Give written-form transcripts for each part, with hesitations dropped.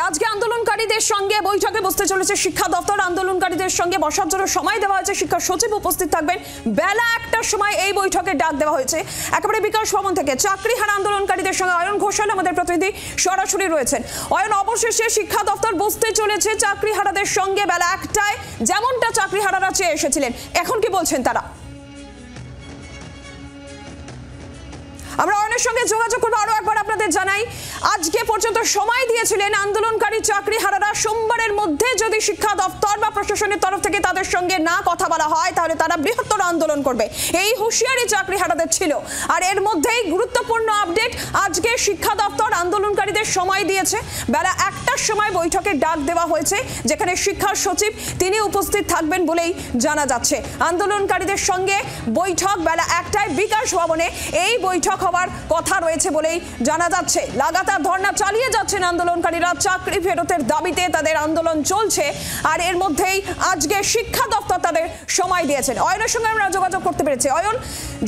আজকে আন্দোলনকারীদের সঙ্গে বৈঠকে বসতে চলেছে শিক্ষা দপ্তর। আন্দোলনকারীদের সঙ্গে বসার জন্য সময় দেওয়া হয়েছে, শিক্ষা সচিব উপস্থিত থাকবেন। বেলা 1টার সময় এই বৈঠকে ডাক দেওয়া হয়েছে। একেবারে বিকাশ ভবন থেকে চাকরিহারা আন্দোলনকারীদের সঙ্গে অয়ন ঘোষাল আমাদের প্রতিনিধি সরাসরি রয়েছেন। অয়ন, অবশেষে শিক্ষা দপ্তর বসতে চলেছে চাকরিহারাদের সঙ্গে বেলা 1টায়, যেমনটা চাকরিহারারা চেয়ে এসেছিলেন। এখন কি বলছেন তারা? আমরা অয়নের সঙ্গে যোগাযোগ করবো। আরো একবার আপনাদের জানাই, আজকে পর্যন্ত সময় দিয়েছিলেন আন্দোলনকারী চাকরিহারারা। সোমবারের মধ্যে যদি শিক্ষা দপ্তর বা প্রশাসনের তরফ থেকে তাদের সঙ্গে না কথা বলা হয়, তাহলে তারা বৃহত্তর আন্দোলন করবে, এই হুঁশিয়ারি চাকরিহারাদের ছিল। আর এর মধ্যেই গুরুত্বপূর্ণ আপডেট, আজকে শিক্ষা দপ্তর আন্দোলনকারীদের সময় দিয়েছে। বেলা 1টার সময় বৈঠকে ডাক দেওয়া হয়েছে, যেখানে শিক্ষা সচিব তিনি উপস্থিত থাকবেন বলেই জানা যাচ্ছে। আন্দোলনকারীদের সঙ্গে বৈঠক বেলা 1টায় বিকাশ ভবনে। এই বৈঠক হওয়ার কথা রয়েছে বলেই জানা যাচ্ছে। লাগাতার ধর্ণা চালিয়ে যাচ্ছেন আন্দোলনকারীরা, চাকরি ফেরতের দাবিতে তাদের আন্দোলন চলছে। আর এর মধ্যেই আজকে শিক্ষা দপ্তর তাদের সময় দিয়েছেন। অয়নের সঙ্গে আমরা যোগাযোগ করতে পেরেছি। অয়ন,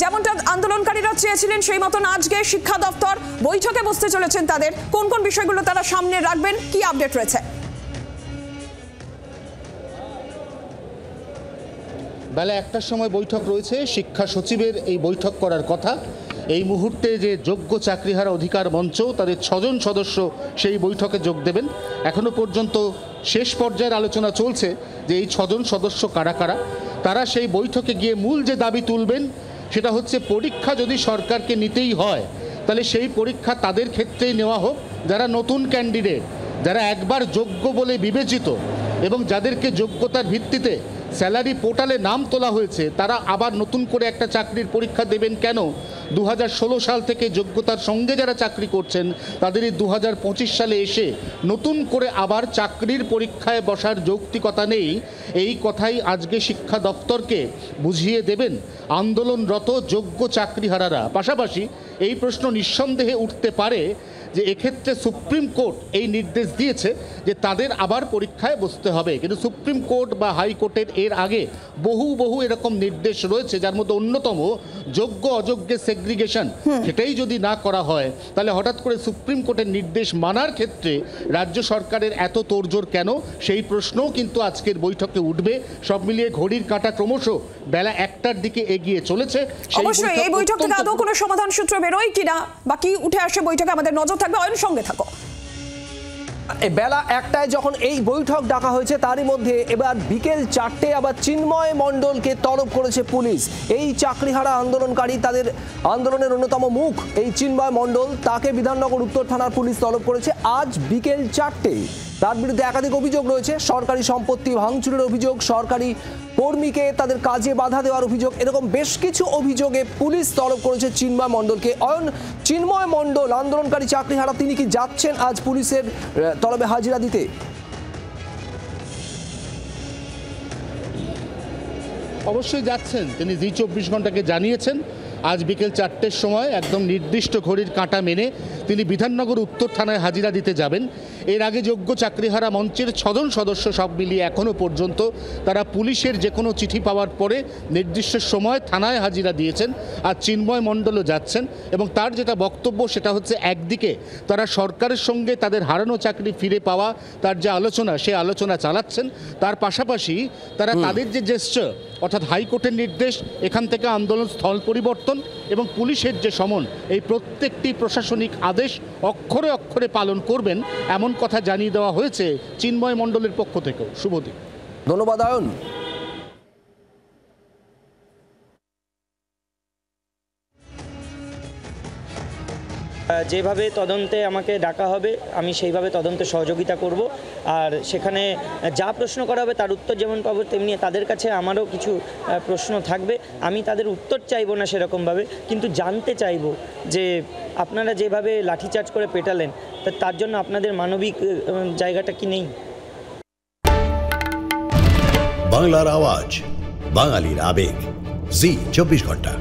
যেমনটা আন্দোলনকারীরা চেয়েছিলেন সেই মতন আজকে শিক্ষা দপ্তর বৈঠকে বসতে চলেছেন। তাদের কোন কোন বিষয়গুলো তারা সামনে রাখবেন, কি আপডেট রয়েছে? বেলা 1টার সময় বৈঠক রয়েছে। শিক্ষা সচিবের এই বৈঠক করার কথা। এই মুহূর্তে যে যোগ্য চাকরিহারা অধিকার মঞ্চ, তাদের 6 জন সদস্য সেই বৈঠকে যোগ দেবেন। এখনো পর্যন্ত শেষ পর্যায়ের আলোচনা চলছে যে এই 6 জন সদস্য কারা কারা। তারা সেই বৈঠকে গিয়ে মূল যে দাবি তুলবেন সেটা হচ্ছে, পরীক্ষা যদি সরকারকে নিতেই হয় তাহলে সেই পরীক্ষা তাদের ক্ষেত্রেই নেওয়া হোক যারা নতুন ক্যান্ডিডেট, যারা একবার যোগ্য বলে বিবেচিত এবং যাদেরকে যোগ্যতার ভিত্তিতে স্যালারি পোর্টালে নাম তোলা হয়েছে, তারা আবার নতুন করে একটা চাকরির পরীক্ষা দেবেন কেন? 2016 সাল থেকে যোগ্যতার সঙ্গে যারা চাকরি করছেন তাদেরই 2025 সালে এসে নতুন করে আবার চাকরির পরীক্ষায় বসার যৌক্তিকতা নেই। এই কথাই আজকে শিক্ষা দপ্তরকে বুঝিয়ে দেবেন আন্দোলনরত যোগ্য চাকরিহারারা। পাশাপাশি এই প্রশ্ন নিঃসন্দেহে উঠতে পারে যে এক্ষেত্রে সুপ্রিম কোর্ট এই নির্দেশ দিয়েছে যে তাদের আবার পরীক্ষায় বসতে হবে, কিন্তু সুপ্রিম কোর্ট বা হাইকোর্টের এর আগে বহু এরকম নির্দেশ রয়েছে, যার মধ্যে অন্যতম যোগ্য অযোগ্যের সেগ্রিগেশন। সেটাই যদি না করা হয় তাহলে হঠাৎ করে সুপ্রিম কোর্টের নির্দেশ মানার ক্ষেত্রে রাজ্য সরকারের এত তোড়জোড় কেন, সেই প্রশ্নও কিন্তু আজকের বৈঠকে উঠবে। সব মিলিয়ে ঘড়ির কাঁটা ক্রমশ বেলা 1টার দিকে এগিয়ে চলেছে। অবশ্যই এই বৈঠক থেকে আদৌ কোনো সমাধান সূত্র বেরোয় কিনা বা কি উঠে আসে বৈঠকে আমাদের নজর থাকবে। অয়ন, সঙ্গে থাকো। বেলা 1টায় যখন এই বৈঠক ডাকা হয়েছে, তারই মধ্যে এবার বিকেল 4টে আবার চিন্ময় মণ্ডলকে তলব করেছে পুলিশ। এই চাকরিহারা আন্দোলনকারী, তাদের আন্দোলনের অন্যতম মুখ এই চিন্ময় মণ্ডল, তাকে বিধাননগর উত্তর থানার পুলিশ তলব করেছে আজ বিকেল 4টে। তার বিরুদ্ধে একাধিক অভিযোগ রয়েছে, সরকারি সম্পত্তি ভাঙচুরের অভিযোগ, সরকারি কর্মীকে তাদের কাজে বাধা দেওয়ার অভিযোগ, এরকম বেশ কিছু অভিযোগে পুলিশ তলব করেছে চিন্ময় মণ্ডলকে। অয়ন, চিন্ময় মণ্ডল আন্দোলনকারী চাকরিহারা, তিনি কি যাচ্ছেন আজ পুলিশের তলবে হাজিরা দিতে? অবশ্যই যাচ্ছেন। তিনি জি 24 ঘন্টাকে জানিয়েছেন আজ বিকেল 4টের সময় একদম নির্দিষ্ট ঘড়ির কাঁটা মেনে তিনি বিধাননগর উত্তর থানায় হাজিরা দিতে যাবেন। এর আগে যোগ্য চাকরিহারা মঞ্চের 6 জন সদস্য সব মিলিয়ে এখনও পর্যন্ত তারা পুলিশের যে কোনো চিঠি পাওয়ার পরে নির্দিষ্ট সময় থানায় হাজিরা দিয়েছেন। আর চিন্ময় মণ্ডলও যাচ্ছেন এবং তার যেটা বক্তব্য সেটা হচ্ছে, একদিকে তারা সরকারের সঙ্গে তাদের হারানো চাকরি ফিরে পাওয়া তার যে আলোচনা, সে আলোচনা চালাচ্ছেন। তার পাশাপাশি তারা তাদের যে জেস্চার, অর্থাৎ হাইকোর্টের নির্দেশ, এখান থেকে আন্দোলন স্থল পরিবর্তন এবং পুলিশের যে সমন, এই প্রত্যেকটি প্রশাসনিক আদেশ অক্ষরে অক্ষরে পালন করবেন, এমন কথা জানিয়ে দেওয়া হয়েছে চিন্ময় মণ্ডলের পক্ষ থেকেও। শুভদীপ, ধন্যবাদ অয়ন। যেভাবে তদন্তে আমাকে ডাকা হবে আমি সেইভাবে তদন্তে সহযোগিতা করব। আর সেখানে যা প্রশ্ন করা হবে তার উত্তর যেমন পাবো, তেমনি তাদের কাছে আমারও কিছু প্রশ্ন থাকবে। আমি তাদের উত্তর চাইবো না সেরকমভাবে, কিন্তু জানতে চাইবো যে আপনারা যেভাবে লাঠিচার্জ করে পেটালেন তার জন্য আপনাদের মানবিক জায়গাটা কি নেই? বাংলার আওয়াজ, বাঙালির আবেগ, জি 24 ঘন্টা।